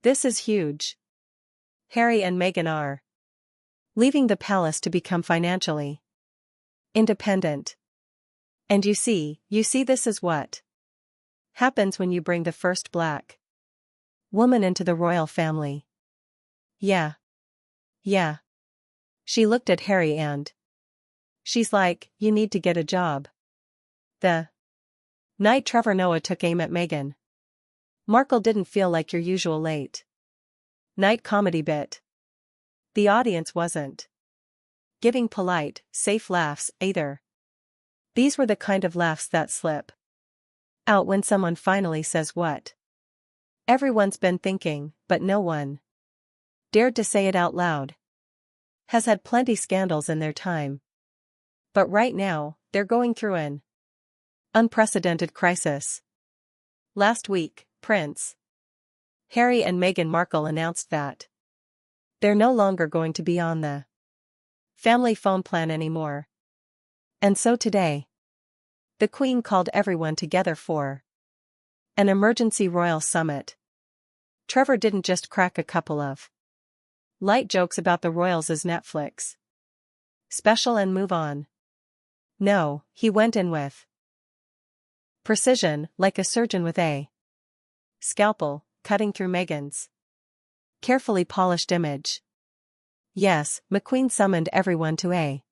This is huge. Harry and Meghan are leaving the palace to become financially independent. And you see this is what happens when you bring the first black woman into the royal family. Yeah. She looked at Harry and she's like, you need to get a job. The night Trevor Noah took aim at Meghan Markle didn't feel like your usual late night comedy bit. The audience wasn't giving polite, safe laughs either. These were the kind of laughs that slip out when someone finally says what everyone's been thinking, but no one dared to say it out loud. Has had plenty scandals in their time. But right now, they're going through an unprecedented crisis. Last week, Prince Harry and Meghan Markle announced that they're no longer going to be on the family phone plan anymore. And so today, the Queen called everyone together for an emergency royal summit. Trevor didn't just crack a couple of light jokes about the royals as Netflix special and move on. No, he went in with precision, like a surgeon with a scalpel, cutting through Meghan's carefully polished image. Yes, McQueen summoned everyone to a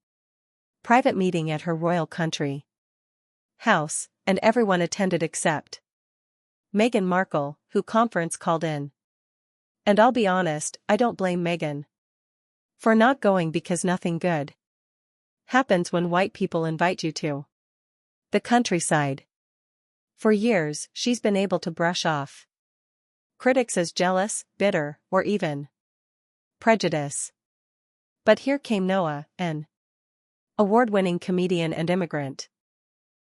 private meeting at her royal country house, and everyone attended except Meghan Markle, who conference called in. And I'll be honest, I don't blame Meghan for not going, because nothing good happens when white people invite you to the countryside. For years, she's been able to brush off critics as jealous, bitter, or even prejudice. But here came Noah, an award-winning comedian and immigrant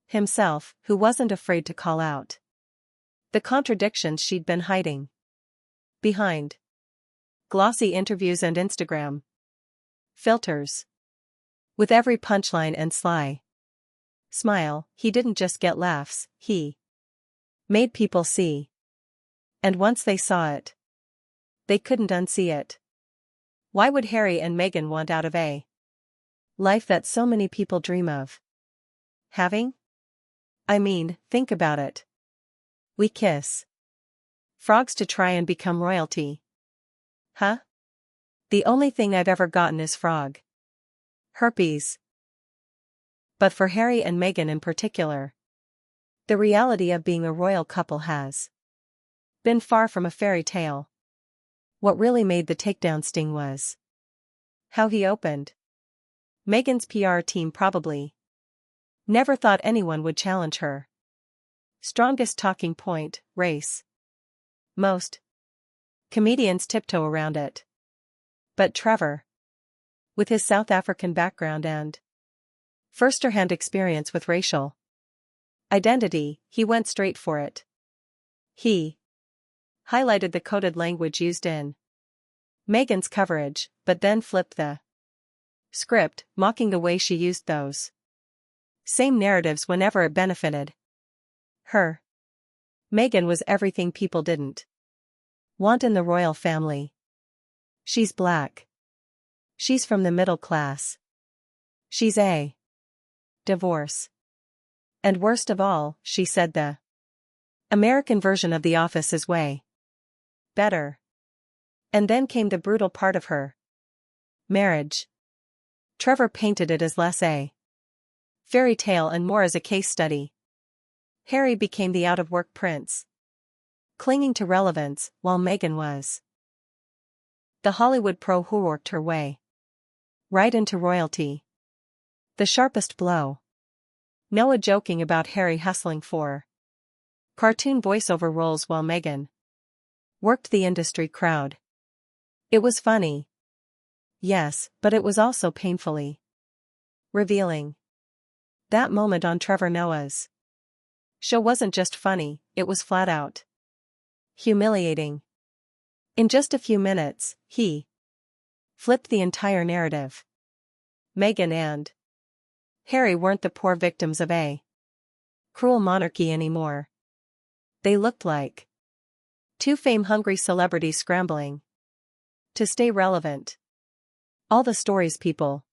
himself, who wasn't afraid to call out the contradictions she'd been hiding behind glossy interviews and Instagram filters. With every punchline and sly smile, he didn't just get laughs, he made people see. And once they saw it, they couldn't unsee it. Why would Harry and Meghan want out of a life that so many people dream of having? I mean, think about it. We kiss frogs to try and become royalty. Huh? The only thing I've ever gotten is frog herpes. But for Harry and Meghan in particular, the reality of being a royal couple has been far from a fairy tale. What really made the takedown sting was how he opened. Meghan's PR team probably never thought anyone would challenge her strongest talking point, race. Most comedians tiptoe around it. But Trevor, with his South African background and first-hand experience with racial identity, he went straight for it. He highlighted the coded language used in Meghan's coverage, but then flipped the script, mocking the way she used those same narratives whenever it benefited her. Meghan was everything people didn't want in the royal family. She's black. She's from the middle class. She's a divorce. And worst of all, she said the American version of The Office is way better. And then came the brutal part of her marriage. Trevor painted it as less a fairy tale and more as a case study. Harry became the out-of-work prince, clinging to relevance, while Meghan was the Hollywood pro who worked her way right into royalty. The sharpest blow. Noah joking about Harry hustling for cartoon voiceover roles while Meghan worked the industry crowd. It was funny. Yes, but it was also painfully revealing. That moment on Trevor Noah's show wasn't just funny, it was flat out humiliating. In just a few minutes, he flipped the entire narrative. Meghan and Harry weren't the poor victims of a cruel monarchy anymore. They looked like Two fame-hungry celebrities scrambling to stay relevant. All the stories people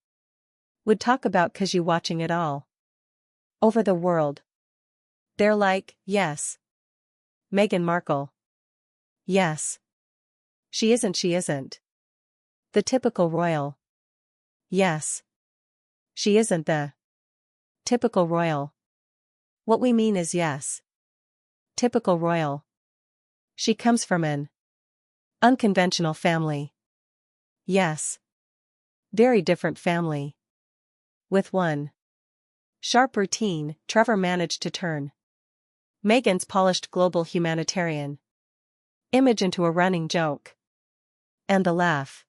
would talk about 'cause you watching it all over the world. They're like, yes. Meghan Markle. Yes. She isn't. The typical royal. Yes. She isn't the typical royal. What we mean is yes. Typical royal. She comes from an unconventional family. Yes. Very different family. With one sharp routine, Trevor managed to turn Meghan's polished global humanitarian image into a running joke. And the laugh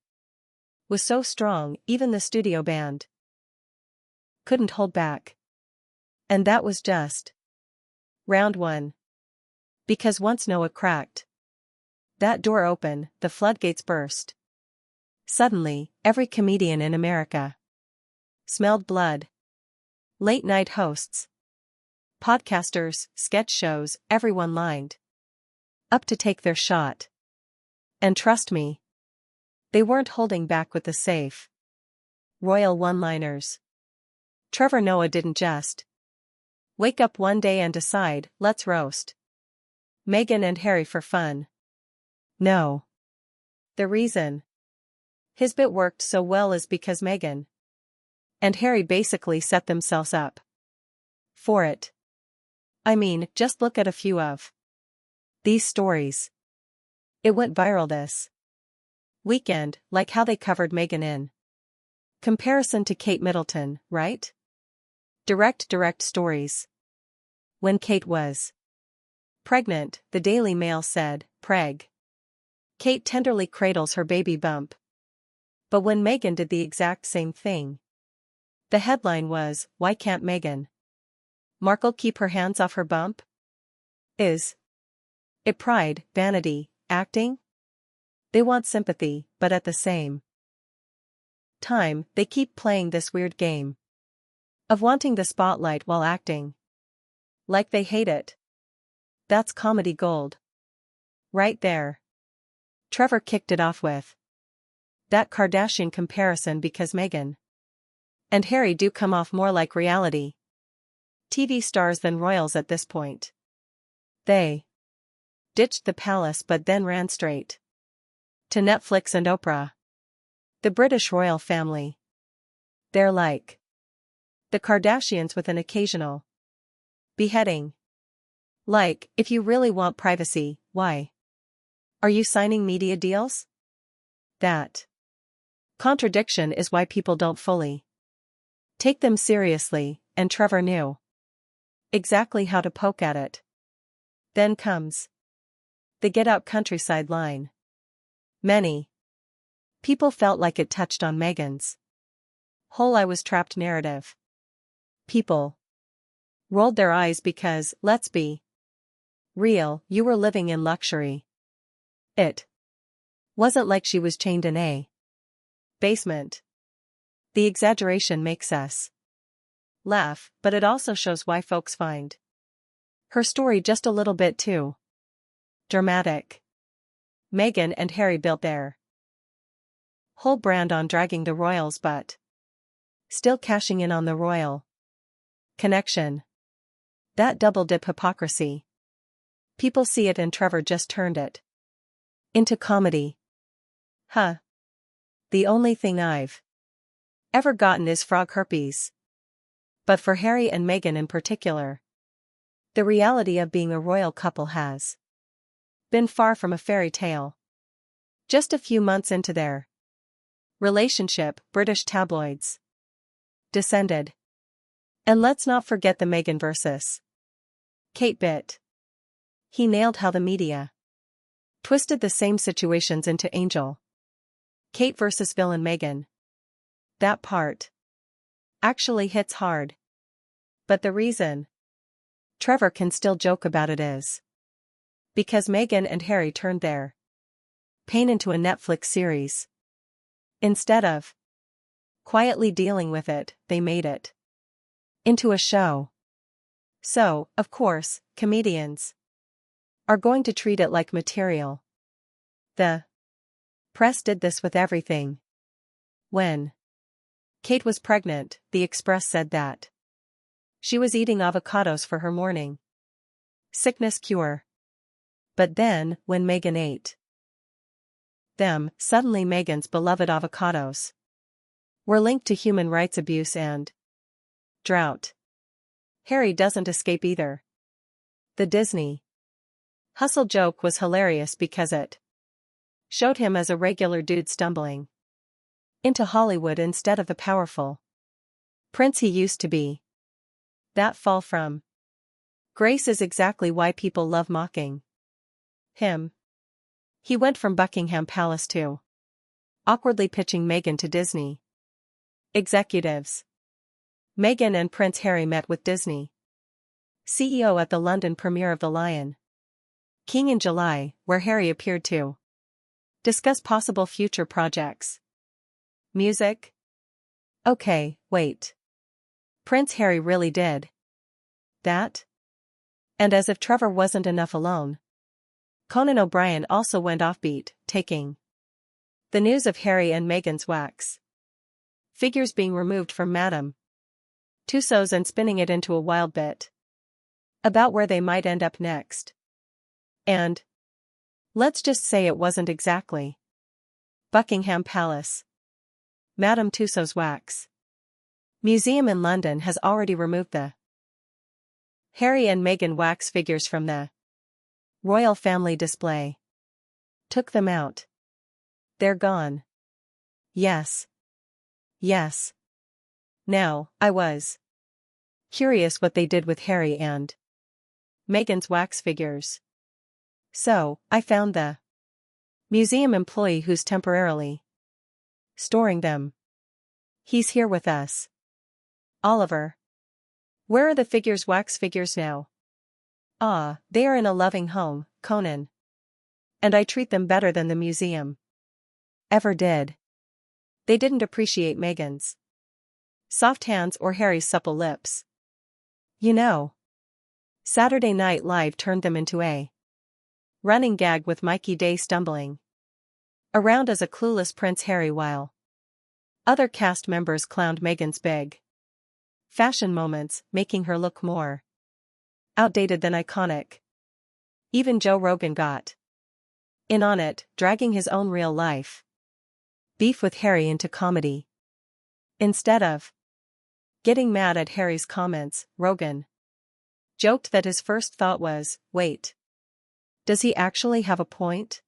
was so strong, even the studio band couldn't hold back. And that was just round one. Because once Noah cracked that door open, the floodgates burst. Suddenly, every comedian in America smelled blood. Late-night hosts, podcasters, sketch shows, everyone lined up to take their shot. And trust me, they weren't holding back with the safe royal one-liners. Trevor Noah didn't just wake up one day and decide, let's roast Meghan and Harry for fun. No. The reason his bit worked so well is because Meghan and Harry basically set themselves up for it. I mean, just look at a few of these stories. It went viral this weekend, like how they covered Meghan in comparison to Kate Middleton, right? Direct stories. When Kate was pregnant, the Daily Mail said, "Preg. Kate tenderly cradles her baby bump." But when Meghan did the exact same thing, the headline was, "Why can't Meghan Markle keep her hands off her bump? Is it pride, vanity, acting?" They want sympathy, but at the same time, they keep playing this weird game of wanting the spotlight while acting like they hate it. That's comedy gold. Right there. Trevor kicked it off with that Kardashian comparison because Meghan and Harry do come off more like reality TV stars than royals at this point. They ditched the palace but then ran straight to Netflix and Oprah. The British royal family. They're like the Kardashians with an occasional beheading. Like, if you really want privacy, why are you signing media deals? That contradiction is why people don't fully take them seriously, and Trevor knew exactly how to poke at it. Then comes the Get Out Countryside line. Many people felt like it touched on Meghan's whole I was trapped narrative. People rolled their eyes because, let's be real, you were living in luxury. It wasn't like she was chained in a basement. The exaggeration makes us laugh, but it also shows why folks find her story just a little bit too dramatic. Meghan and Harry built their whole brand on dragging the royals but still cashing in on the royal connection. That double-dip hypocrisy. People see it and Trevor just turned it into comedy. Huh. The only thing I've ever gotten is frog herpes. But for Harry and Meghan in particular, the reality of being a royal couple has been far from a fairy tale. Just a few months into their relationship, British tabloids descended. And let's not forget the Meghan versus Kate bit. He nailed how the media twisted the same situations into Angel Kate versus villain Meghan. That part actually hits hard. But the reason Trevor can still joke about it is because Meghan and Harry turned their pain into a Netflix series. Instead of quietly dealing with it, they made it into a show. So, of course, comedians are going to treat it like material. The press did this with everything. When Kate was pregnant, the Express said that she was eating avocados for her morning sickness cure. But then, when Meghan ate them, suddenly Meghan's beloved avocados were linked to human rights abuse and drought. Harry doesn't escape either. The Disney hustle joke was hilarious because it showed him as a regular dude stumbling into Hollywood instead of the powerful prince he used to be. That fall from grace is exactly why people love mocking him. He went from Buckingham Palace to awkwardly pitching Meghan to Disney executives. Meghan and Prince Harry met with Disney CEO at the London premiere of The Lion King in July, where Harry appeared to discuss possible future projects. Music? Okay, wait. Prince Harry really did that? And as if Trevor wasn't enough alone, Conan O'Brien also went offbeat, taking the news of Harry and Meghan's wax figures being removed from Madame Tussauds and spinning it into a wild bit about where they might end up next. And let's just say it wasn't exactly Buckingham Palace. Madame Tussauds wax museum in London has already removed the Harry and Meghan wax figures from the royal family display. Took them out. They're gone. Yes. Yes. Now, I was curious what they did with Harry and Meghan's wax figures. So, I found the museum employee who's temporarily storing them. He's here with us. Oliver. Where are the figures' wax figures now? Ah, they are in a loving home, Conan. And I treat them better than the museum ever did. They didn't appreciate Meghan's soft hands or Harry's supple lips. You know, Saturday Night Live turned them into a running gag with Mikey Day stumbling around as a clueless Prince Harry while other cast members clowned Meghan's big fashion moments, making her look more outdated than iconic. Even Joe Rogan got in on it, dragging his own real-life beef with Harry into comedy. Instead of getting mad at Harry's comments, Rogan joked that his first thought was, wait, does he actually have a point?